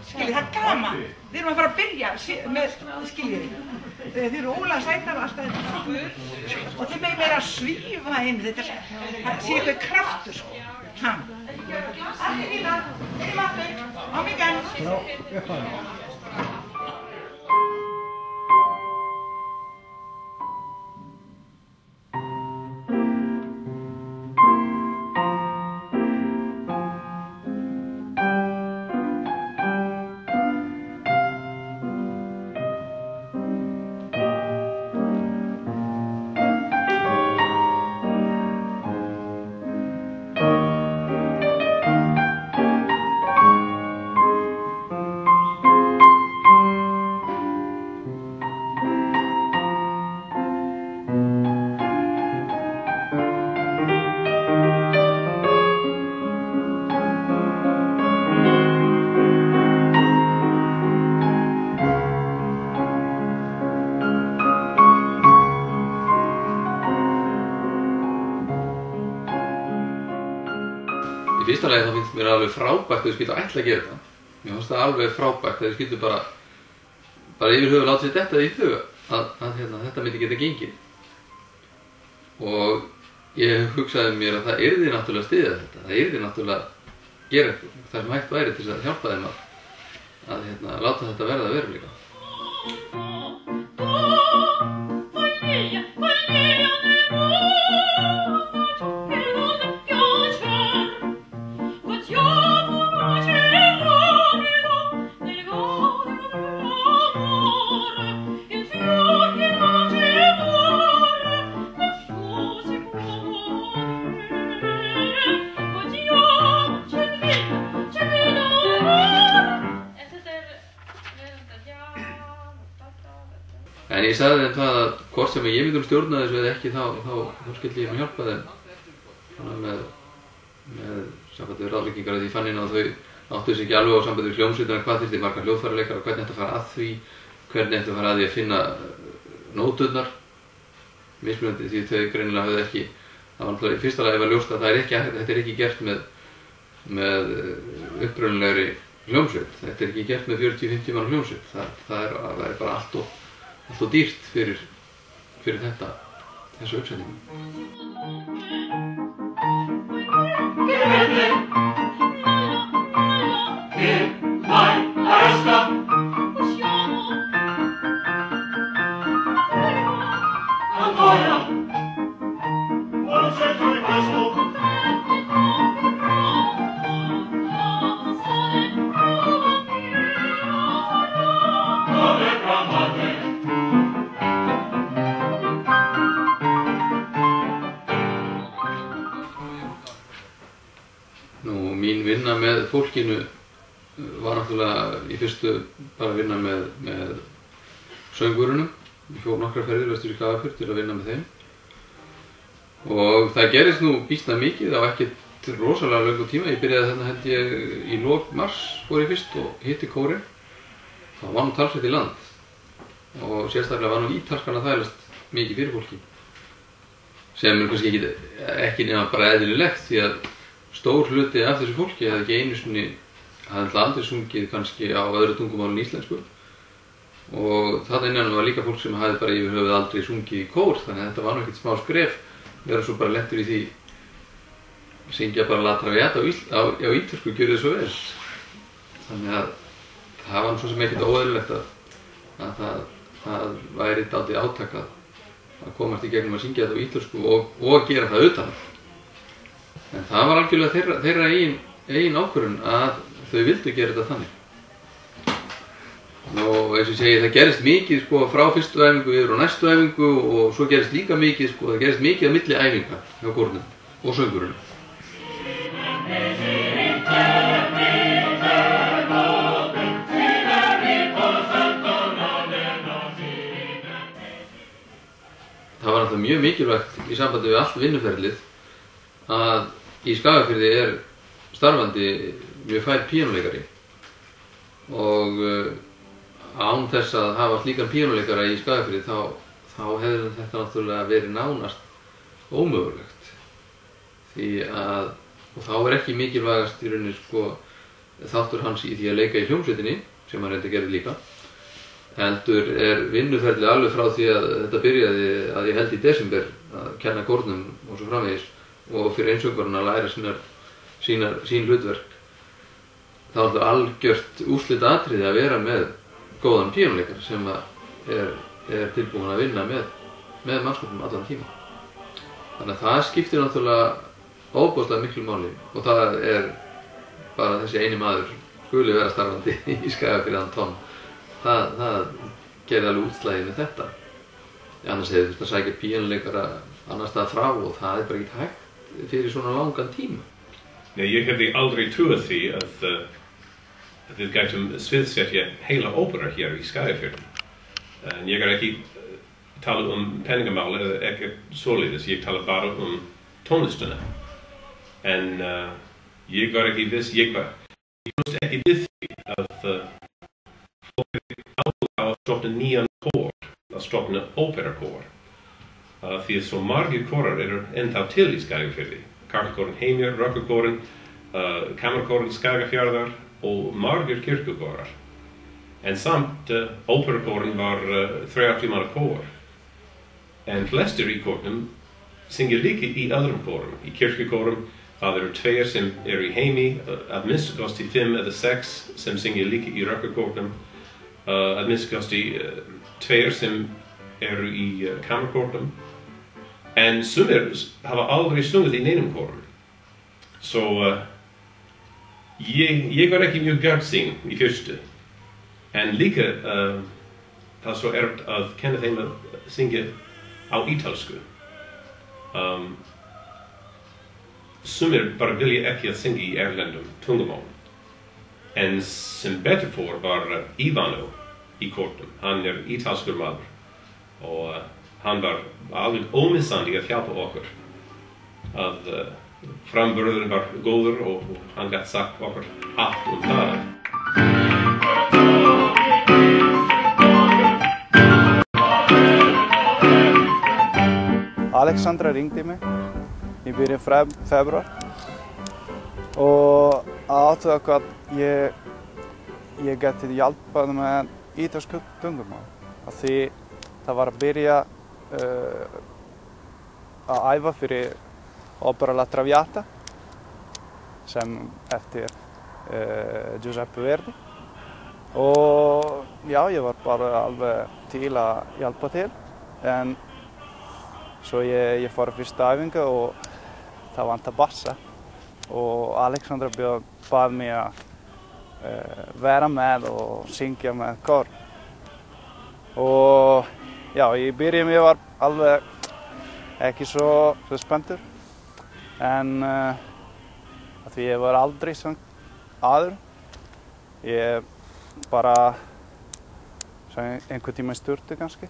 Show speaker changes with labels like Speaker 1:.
Speaker 1: Skiljið, það gaman. Við erum að fara að byrja með, skiljið, þið eru ólega sætar alltaf þetta guð og þið megið meira að svífa inn, þetta sé eitthvað kraftur, sko. Allir fína, einn matur, á mig enn.
Speaker 2: Já, ég fann það.
Speaker 3: Í fyrsta lagi þá finnst mér alveg frábært að þau skildu ætla að gera þetta. Mér finnst það alveg frábært að þau skildu bara yfir höfuð láta sér detta í þau að þetta myndi geta gengið. Og ég hugsaði mér að það yrði náttúrulega að styðja þetta. Það yrði náttúrulega að gera eitthvað. Það sem hægt væri til þess að hjálpa þeim að láta þetta verða að veruleika. En ég sagði þeim það að hvort sem ég myndi stjórna þessu eða ekki þá skildi ég að hjálpa þeim með sambandi við ráðleggingar að ég fann inn á þau áttu sig ekki alveg á sambandi við hljómsveitina hvað þyrfti margar hljóðfæraleikara, hvernig ætti að fara að því, hvernig ætti að fara að því að finna nóturnar mismunandi því þau greinilega höfðu ekki það var náttúrulega í fyrsta lagi var ljóst að þetta er ekki gert með upprunalegri hljómsveit, þetta er ekki gert með 40-50 manna hljómsveit, það er bara allt og dýrt fyrir þessu uppsetningu. Mín vinna með fólkinu var náttúrulega í fyrstu bara að vinna með söngurunum. Ég fór nokkrar ferðir vestur í Skagafjörð til að vinna með þeim. Og það gerist nú býsna mikið á ekkert rosalega löngu tíma. Ég byrjaði þarna held ég í lok mars fór ég fyrst og hitti kórinn. Það var nú talsvert í land. Og sérstaklega var nú ítalskan að þvælast mikið fyrir fólki. Sem er kannski ekki nema bara eðlilegt því að stór hluti af þessu fólki hafði ekki einu sinni aldrei sungið kannski á öðru tungumáli en íslensku og þarna innan var líka fólk sem hafði bara yfir höfuð aldrei sungið í kór þannig að þetta var nú ekkert smá skref vera svo bara lentur í því að syngja bara La Traviata á ítölsku gjörðu svo vel þannig að það var nú svo sem ekkert óeðlilegt að það væri dálítið átak að komast í gegnum að syngja þetta á ítölsku og gera það utan en það var algjörlega þeirra eigin ákvörðun að þau vildu gera þetta þannig. Og eins og ég segi, það gerist mikið sko frá fyrstu æfingu yfir á næstu æfingu og svo gerist líka mikið sko, það gerist mikið á milli æfinga hjá kórnum og söngurunum. Það var alltaf mjög mikilvægt í sambandi við allt vinnuferlið að í Skagafirði starfandi mjög fær píanóleikari og án þess að hafa slíkan píanóleikara í Skagafirði þá hefði þetta náttúrulega verið nánast ómögulegt því að og þá ekki mikilvægast í rauninni sko þáttur hans í því að leika í hljómsveitinni, sem hann reyndi að gera líka, heldur vinnuferli alveg frá því að þetta byrjaði að ég held í desember að kenna kórnum og svo framvegis og fyrir einsöngvarinn að læra sín hlutverk. Það er algjört úrslitaatriði að vera með góðan píanóleikara sem er tilbúin að vinna með mannskapnum allan tíma. Þannig að það skiptir náttúrulega ofboðslega miklu máli og það bara þessi eini maður skuli vera starfandi í Skagafirði Anton. Það gerði alveg útslagið með þetta. Annars hefði þurft að sækja píanóleikara annars staðar frá og það bara ekki hægt fyrir svona langan tíma.
Speaker 2: Nei, ég hefði aldrei trúið því að við gætum sviðsetja heila ópera hér í Skagafirði. En ég ekki tala peningamál eða ekki svoleiðis, ég tala bara tónlistina. En ég var ekki viss, ég komst ekki við því að fólk áhuga á að stofna nýjan kór, að stofna óperakór. Því að svo margir kórar ennþá til í Skagafirði. Karlakórinn Heimir, Rökkakórinn, Kammarkórinn Skagafjarðar og margir kirkjukórar. En samt óperakórinn var 30 manna kór. En flestir í kórnum syngja líka í öðrum kórum. Í kirkjukórum það tveir sem í heimi, að minnsta kosti 5 eða 6 sem syngja líka í Rökkakórnum, að minnsta kosti 2 sem í Kammarkórnum. En sumir hafa aldrei sungið í neinum kórum. Svo ég var ekki mjög bjartsýn í fyrstu. En líka það svo að kenna þeim að syngja á ítalsku. Sumir bara vilja ekki að syngja í erlendum tungumál. En sem betur fór var Ivano í kórnum. Hann ítalskur maður. Og hann var alveg ómissandi að hjálpa okkur. Að framburðurinn var góður og hann gat sagt okkur allt það.
Speaker 4: Alexandra ringdi mig í byrjun febrúar og athuga hvað ég geti hjálpað með ítalsku tungumál. Því það var að byrja að æfa fyrir Opera La Traviata sem eftir Giuseppe Verdi og já, ég var bara alveg til að hjálpa til en svo ég fór að fyrsta æfingu og það vantar bassa og Alexandra bað mig að vera með og syngja með kór og já, í byrjun ég var alveg ekki svo spenntur en því ég var aldrei sunget áður ég bara einhvern tíma í sturtu kannski